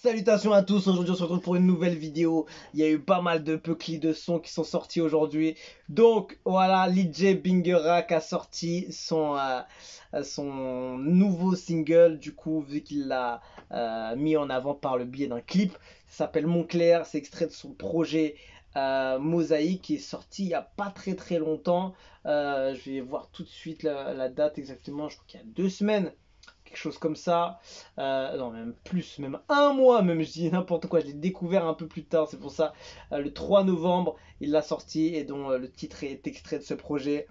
Salutations à tous, aujourd'hui on se retrouve pour une nouvelle vidéo. Il y a eu pas mal de petits de sons qui sont sortis aujourd'hui. Donc voilà, Lijay Bingerak a sorti son nouveau single, du coup, vu qu'il l'a mis en avant par le biais d'un clip. Ça s'appelle Montclair, c'est extrait de son projet Mosaïque qui est sorti il n'y a pas très longtemps. Je vais voir tout de suite la date exactement, je crois qu'il y a 2 semaines. Quelque chose comme ça, non même plus, même un mois même, je dis n'importe quoi, je l'ai découvert un peu plus tard, c'est pour ça, le 3 novembre, il l'a sorti et dont le titre est extrait de ce projet.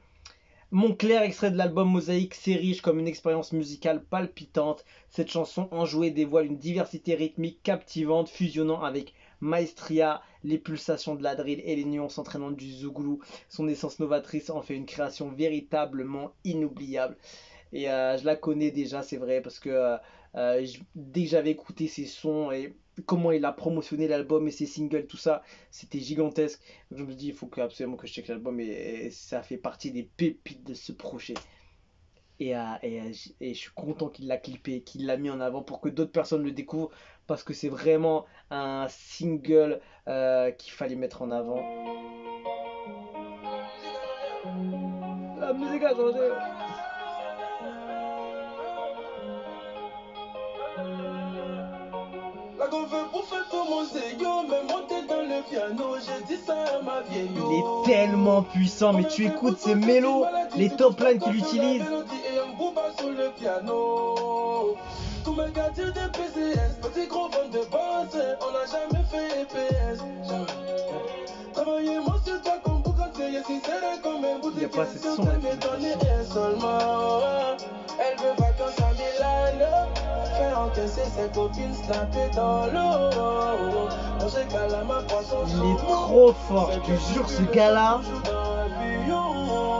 Montclair, extrait de l'album Mosaïque, c'est riche comme une expérience musicale palpitante. Cette chanson enjouée dévoile une diversité rythmique captivante, fusionnant avec maestria les pulsations de la drill et les nuances entraînantes du zouglou. Son essence novatrice en fait une création véritablement inoubliable. Et je la connais déjà, c'est vrai, parce que dès que j'avais écouté ses sons et comment il a promotionné l'album et ses singles, tout ça, c'était gigantesque. Donc je me dis, il faut absolument que je check l'album et ça fait partie des pépites de ce projet. Et je suis content qu'il l'a clippé, qu'il l'a mis en avant pour que d'autres personnes le découvrent, parce que c'est vraiment un single qu'il fallait mettre en avant. La musique a changé. Il est tellement puissant, mais tu écoutes ces mélos, les top lines qu'il utilise. Tous mes quartiers de PCS, petit gros vent de base, on n'a jamais fait EPS. Travaillez-moi sur toi comme vous conseillez, si c'est comme un bout de pièce. Il n'y a pas assez de son là. Elle veut vacances à Milano, faire encaisser ses copines, snapper dans l'eau. Il est trop fort, je te jure, ce gars-là,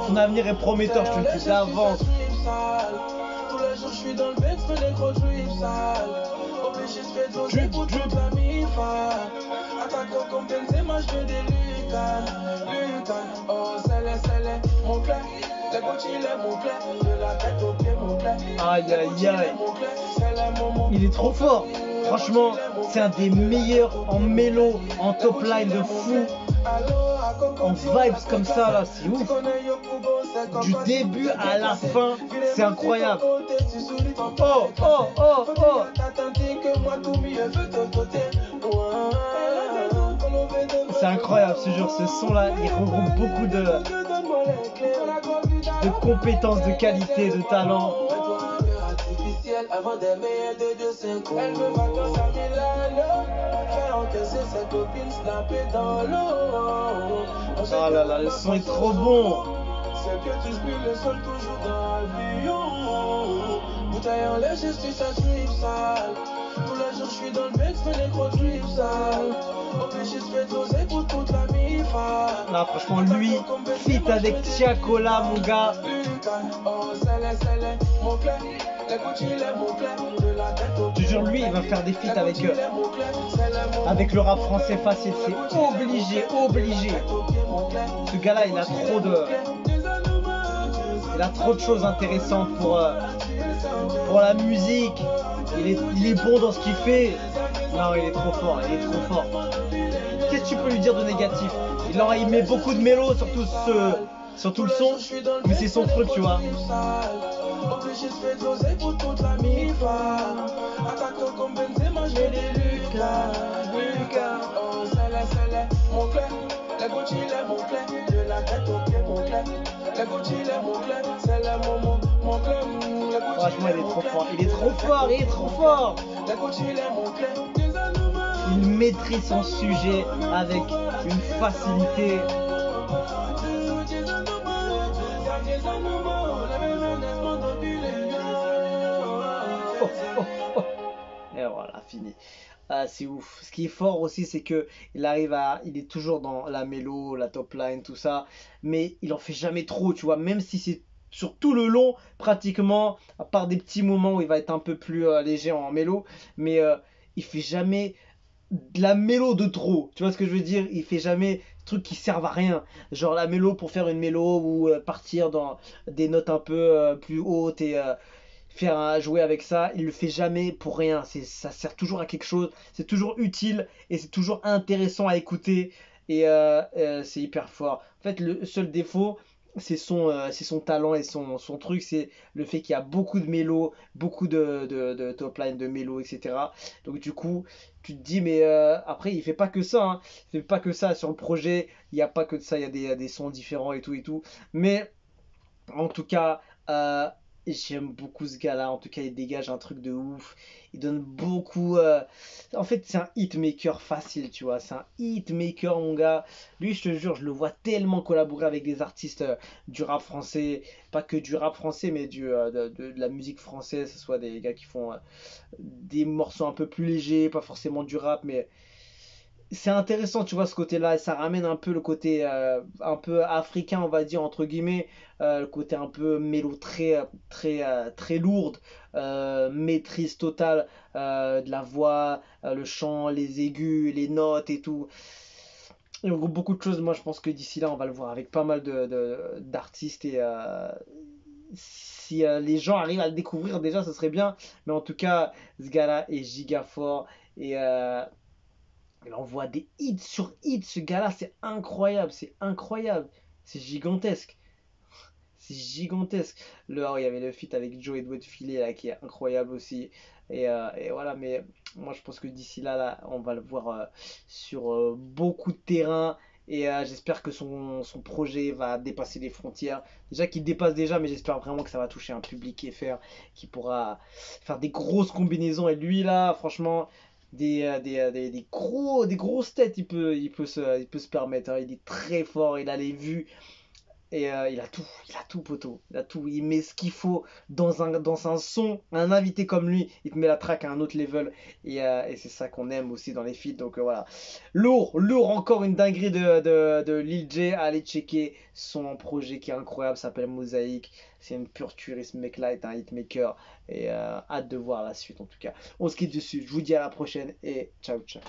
son avenir est prometteur, je te le dis d'avance. Tous les jours je suis dans le bec, je fais des gros drips sales. Obligé de faire doser pour toute la mi-fa. Attaquant comme Benzema, je veux des Lucan. Oh c'est mon clair. Les Gucci, les mon clair. De la tête aux pieds, mon clair. Aïe aïe aïe. Il est trop fort. Franchement, c'est un des meilleurs en mélo, en top line de fou. En vibes comme ça là, c'est ouf. Du début à la fin, c'est incroyable. Oh, oh, oh, oh. C'est incroyable ce jour, ce son là, il regroupe beaucoup de compétences, de qualité, de talent. Avant des meilleurs de 2-5 ans. Elle veut vacances à Milano, faire encaisser ses copines, snapper dans l'eau. Oh là là, le son est trop bon. C'est que tu spilles le sol toujours dans l'avion. Bouteille en l'air, je suis sa strip sale. Tous les jours je suis dans le mec, je fais des gros drips sales. Obligé de faire doser pour toute la mi-fa. Là franchement lui, fit avec Tiakola mon gars. Oh c'est mon clair. Je te jure, lui, il va faire des feats avec le rap français facile. C'est obligé. Ce gars-là, il a trop de choses intéressantes pour la musique. Il est bon dans ce qu'il fait. Non, il est trop fort. Qu'est-ce que tu peux lui dire de négatif? Il met beaucoup de mélos sur tout le son, mais c'est son truc, tu vois. Obligé de faire doser pour toute la mi-fa. Attaquant comme Benzema, je veux des Lucas. Oh c'est mon clair. Les Gucci, les mon clair. De la tête aux pieds, mon clair. Les Gucci, les mon clair. C'est mon clair. Franchement, il est trop fort. Les Gucci, les mon clair. Il maîtrise son sujet avec une facilité. Et voilà, fini. Ah, c'est ouf. Ce qui est fort aussi, c'est que il est toujours dans la mélo, la top line, tout ça, mais il en fait jamais trop, tu vois. Même si c'est sur tout le long, pratiquement, à part des petits moments où il va être un peu plus léger en mélo, mais il fait jamais de la mélo de trop. Tu vois ce que je veux dire? Il fait jamais des trucs qui servent à rien. Genre la mélo pour faire une mélo ou partir dans des notes un peu plus hautes et jouer avec ça, il le fait jamais pour rien. Ça sert toujours à quelque chose, c'est toujours utile et c'est toujours intéressant à écouter et c'est hyper fort. En fait, le seul défaut, c'est son talent et son truc, c'est le fait qu'il y a beaucoup de mélos, beaucoup de top line, de mélos, etc. Donc du coup, tu te dis, mais après, il fait pas que ça, hein. Il fait pas que ça sur le projet, il n'y a pas que de ça, il y a des sons différents et tout et tout. Mais en tout cas, j'aime beaucoup ce gars-là. En tout cas, il dégage un truc de ouf. Il donne beaucoup. En fait, c'est un hitmaker facile, tu vois. C'est un hitmaker, mon gars. Lui, je te jure, je le vois tellement collaborer avec des artistes du rap français. Pas que du rap français, mais de la musique française. Que ce soit des gars qui font des morceaux un peu plus légers, pas forcément du rap, mais c'est intéressant, tu vois, ce côté-là, et ça ramène un peu le côté un peu africain, on va dire, entre guillemets, le côté un peu mélo très lourde, maîtrise totale de la voix, le chant, les aigus, les notes et tout. Et en gros, beaucoup de choses, moi je pense que d'ici là, on va le voir avec pas mal d'artistes et si les gens arrivent à le découvrir déjà, ce serait bien. Mais en tout cas, ce gars-là est giga fort et il envoie des hits sur hits, ce gars-là, c'est incroyable, c'est gigantesque, c'est gigantesque. Il y avait le feat avec Joe et Doit Filet là qui est incroyable aussi. Et voilà, mais moi je pense que d'ici là, on va le voir sur beaucoup de terrain. Et j'espère que son projet va dépasser les frontières. Déjà qu'il dépasse déjà, mais j'espère vraiment que ça va toucher un public et qui pourra faire des grosses combinaisons. Et lui là, franchement, des grosses têtes, il peut se permettre, hein. Il est très fort, il a les vues. Et il a tout, poteau. Il a tout. Il met ce qu'il faut dans un son. Un invité comme lui, il te met la track à un autre level. Et c'est ça qu'on aime aussi dans les feats. Donc voilà. Lourd, lourd, encore une dinguerie de Lil J. Allez checker son projet qui est incroyable. S'appelle Mosaïque. C'est une pure tuerie. Ce mec-là est un hitmaker. Et hâte de voir la suite en tout cas. On se quitte dessus. Je vous dis à la prochaine. Et ciao, ciao.